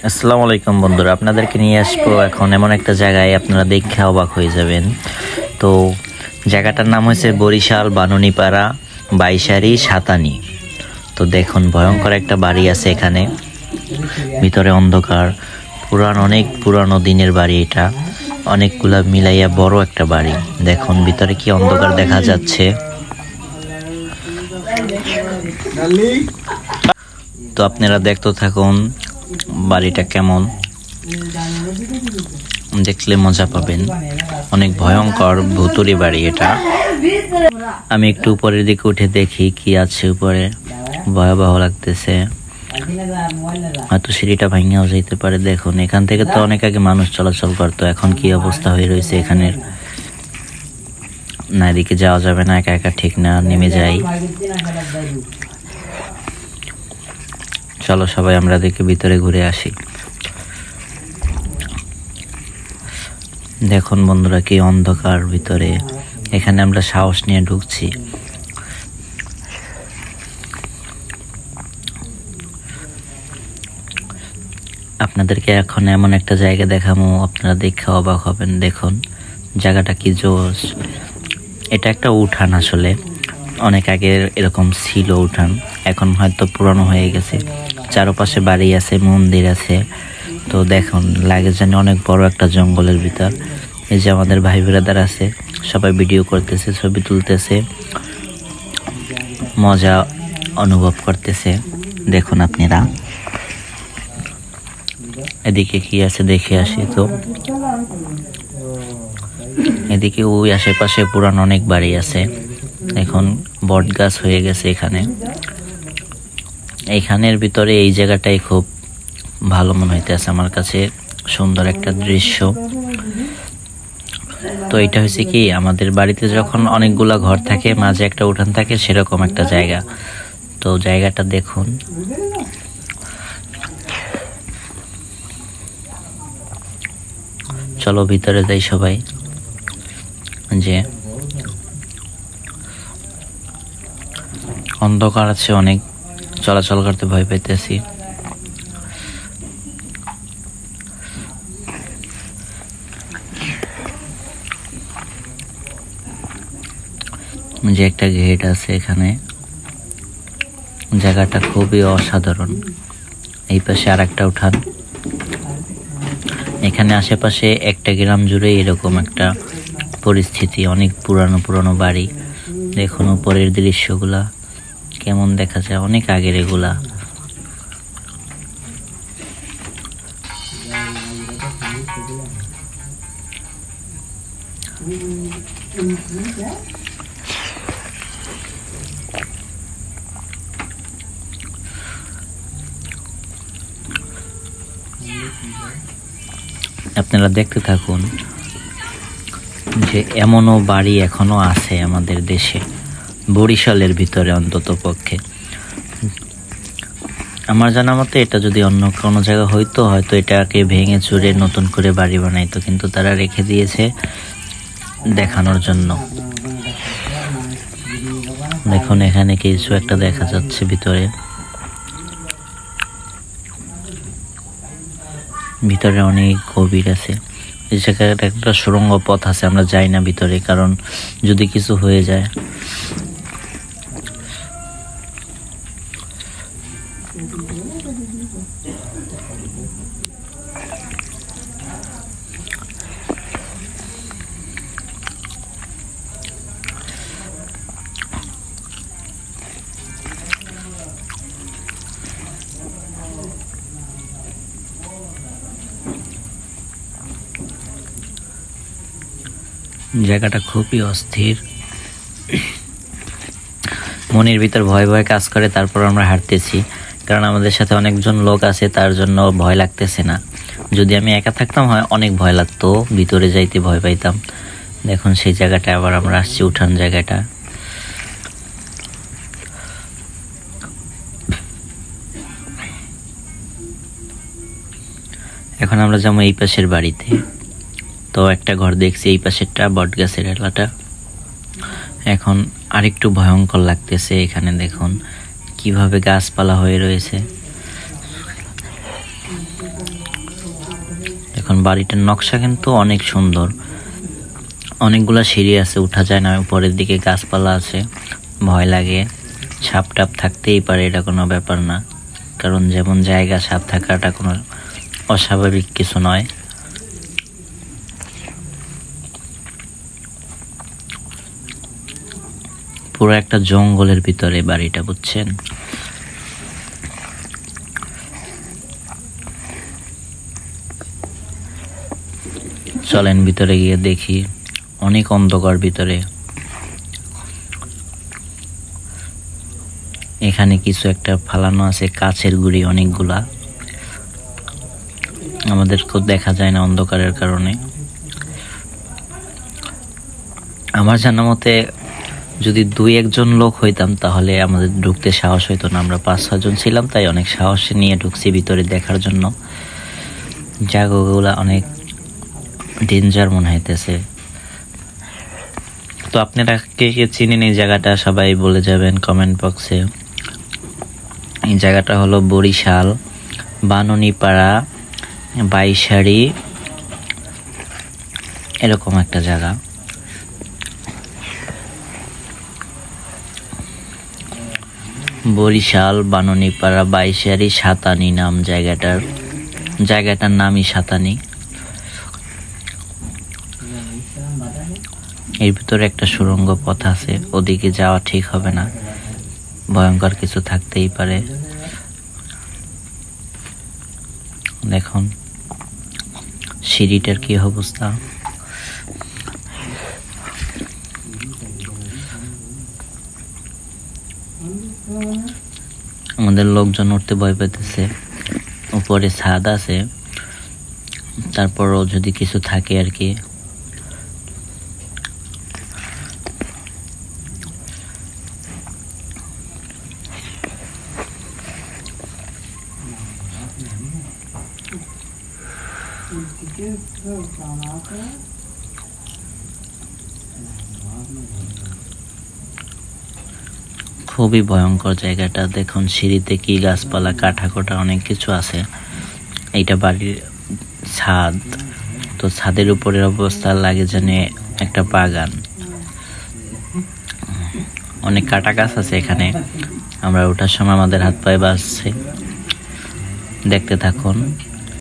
আসসালামু আলাইকুম বন্ধুরা, আপনাদেরকে নিয়ে আসবো এখন এমন একটা জায়গায় আপনারা দেখে অবাক হয়ে যাবেন। তো জায়গাটার নাম হয়েছে বরিশাল বানুনিপাড়া বাইশারি সাতানি। তো দেখুন, ভয়ঙ্কর একটা বাড়ি আছে এখানে, ভিতরে অন্ধকার, অনেক পুরানো দিনের বাড়ি এটা, অনেকগুলা মিলাইয়া বড় একটা বাড়ি। দেখুন ভিতরে কি অন্ধকার দেখা যাচ্ছে। তো আপনারা দেখতে থাকুন বাড়িটা কেমন, দেখলে মজা পাবেন। অনেক ভয়ঙ্কর ভুতুড়ে বাড়ি এটা। আমি একটু উপরের দিকে উঠে দেখি কি আছে উপরে, ভয়াবহ লাগতেছে। হয়তো সিঁড়িটা ভাঙিয়াও যেতে পারে। দেখুন এখান থেকে তো অনেক আগে মানুষ চলাচল করতো, এখন কি অবস্থা হয়ে রয়েছে এখানের। না, এদিকে যাওয়া যাবে না, একা একা ঠিক না, নেমে যাই। চলো সবাই আমরা দেখে ভিতরে ঘুরে আসি। দেখুন বন্ধুরা কি অন্ধকার ভিতরে, এখানে আমরা সাহস নিয়ে ঢুকছি। আপনাদেরকে এখন এমন একটা জায়গা দেখাবো, আপনারা দেখে অবাক হবেন। দেখুন জায়গাটা কি জোশ। এটা একটা উঠান, আসলে অনেক আগে এরকম ছিল উঠান, এখন হয়তো পুরানো হয়ে গেছে। চারপাশে বাড়ি আছে, মন্দির আছে। তো দেখুন লাগে যেন অনেক বড় একটা জঙ্গলের ভিতর। এই যে আমাদের ভাই ব্রাদার আছে, সবাই ভিডিও করতেছে, ছবি তুলতেছে, মজা অনুভব করতেছে। দেখুন আপনারা এদিকে কি আছে দেখে আসি। তো এদিকে ওই আশেপাশে পুরানো অনেক বাড়ি আছে। এখন বট গাছ হয়ে গেছে এখানে। এইখানের ভিতরে এই জায়গাটাই খুব ভালো মনে হইতেছে আমার কাছে, সুন্দর একটা দৃশ্য। তো এটা হয়েছে কি, আমাদের বাড়িতে যখন অনেকগুলা ঘর থাকে, মাঝে একটা উঠান থাকে, সেরকম একটা জায়গা। তো জায়গাটা দেখুন। চলো ভিতরে যাই সবাই। যে অন্ধকার আছে অনেক, চলাচল করতে ভয় পাইতেছি। যে একটা গেট আছে এখানে, জায়গাটা খুবই অসাধারণ। এই পাশে আর একটা উঠান। এখানে আশেপাশে একটা গ্রাম জুড়ে এরকম একটা পরিস্থিতি, অনেক পুরানো পুরানো বাড়ি। দেখুন উপরের দৃশ্যগুলা কেমন দেখা যায়, অনেক আগের এগুলা। আপনারা দেখতে থাকুন যে এমনও বাড়ি এখনো আছে আমাদের দেশে, বরিশালের ভিতরে অন্তত পক্ষে। আমার জানা মতে এটা যদি অন্য কোনো জায়গা হয়তো এটাকে ভেঙে চুরে নতুন করে বাড়ি বানাইতো, কিন্তু তারা রেখে দিয়েছে দেখানোর জন্য। দেখুন এখানে কিছু একটা দেখা যাচ্ছে ভিতরে। ভিতরে অনেক গভীর আছে। এই জায়গাটা একটা সুড়ঙ্গ পথ আছে, আমরা যাই না ভিতরে, কারণ যদি কিছু হয়ে যায়। জায়গাটা খুবই অস্থির, মনের ভিতর ভয় ভয় কাজ করে। তারপর আমরা হাঁটতেছি, কারণ আমাদের সাথে অনেকজন লোক আছে, তার জন্য ভয় লাগতেছে না। যদি আমি একা থাকতাম হয় অনেক ভয় লাগতো, ভিতরে যাইতে ভয় পাইতাম। দেখুন সেই জায়গাটা আবার আমরা আসছি, উঠান জায়গাটা। এখন আমরা যাবো এই পাশের বাড়িতে। তো একটা ঘর দেখছি, এই পাশেরটা বট গাছের এলাকাটা। এখন আরেকটু ভয়ঙ্কর লাগতেছে। এখানে দেখুন কিভাবে গাছপালা হয়ে রয়েছে। দেখুন বাড়িটার নকশা কিন্তু অনেক সুন্দর, অনেকগুলা সিঁড়ি আছে, উঠা যায় না, উপরের দিকে গাছপালা আছে, ভয় লাগে। সাপ টাপ থাকতেই পারে, এটা কোনো ব্যাপার না, কারণ যেমন জায়গা সাপ থাকাটা কোনো অস্বাভাবিক কিছু নয়। পুরো একটা জঙ্গলের ভিতরে বাড়িটা, বুঝছেন? চলেন ভিতরে গিয়ে দেখি, অনেক অন্ধকার ভিতরে। এখানে কিছু একটা ফালানো আছে, কাছের গুঁড়ি অনেকগুলা, আমাদেরকেও দেখা যায় না অন্ধকারের কারণে। আমার জানা মতে যদি 2-1 লোক হইতাম তাহলে আমাদের ঢুকতে সাহস হইতো না। আমরা 5-6 জন ছিলাম, তাই অনেক সাহস নিয়ে ঢুকছি ভিতরে দেখার জন্য। জায়গাগুলা অনেক ডেঞ্জার মনে হইতেছে। তো আপনারা কে কে চিনেন এই জায়গাটা সবাই বলে যাবেন কমেন্ট বক্সে। এই জায়গাটা হলো বরিশাল বাননীপাড়া বাইশারি, এরকম একটা জায়গা। বরিশাল বাননীপাড়া বাইশারি সাতানি নাম জায়গাটার নামই সাতানি। এর ভিতরে একটা সুড়ঙ্গ পথ আছে, ওদিকে যাওয়া ঠিক হবে না, ভয়ঙ্কর কিছু থাকতেই পারে। দেখুন সিঁড়িটার কি অবস্থা। আমাদের লোকজন উঠতে ভয় পেতেছে, উপরে ছাদ আছে, তারপরও যদি কিছু থাকে আর কি। খুবই ভয়ঙ্কর জায়গাটা। দেখুন সিঁড়িতে কি গাছপালা কাঠাকোটা অনেক কিছু আছে। এইটা বাড়ির ছাদ, তো ছাদের উপরের অবস্থা লাগে যেন একটা বাগান। অনেক কাটা গাছ আছে এখানে। আমরা ওঠার সময় আমাদের হাত পায়ে বাজছে, দেখতে থাকুন।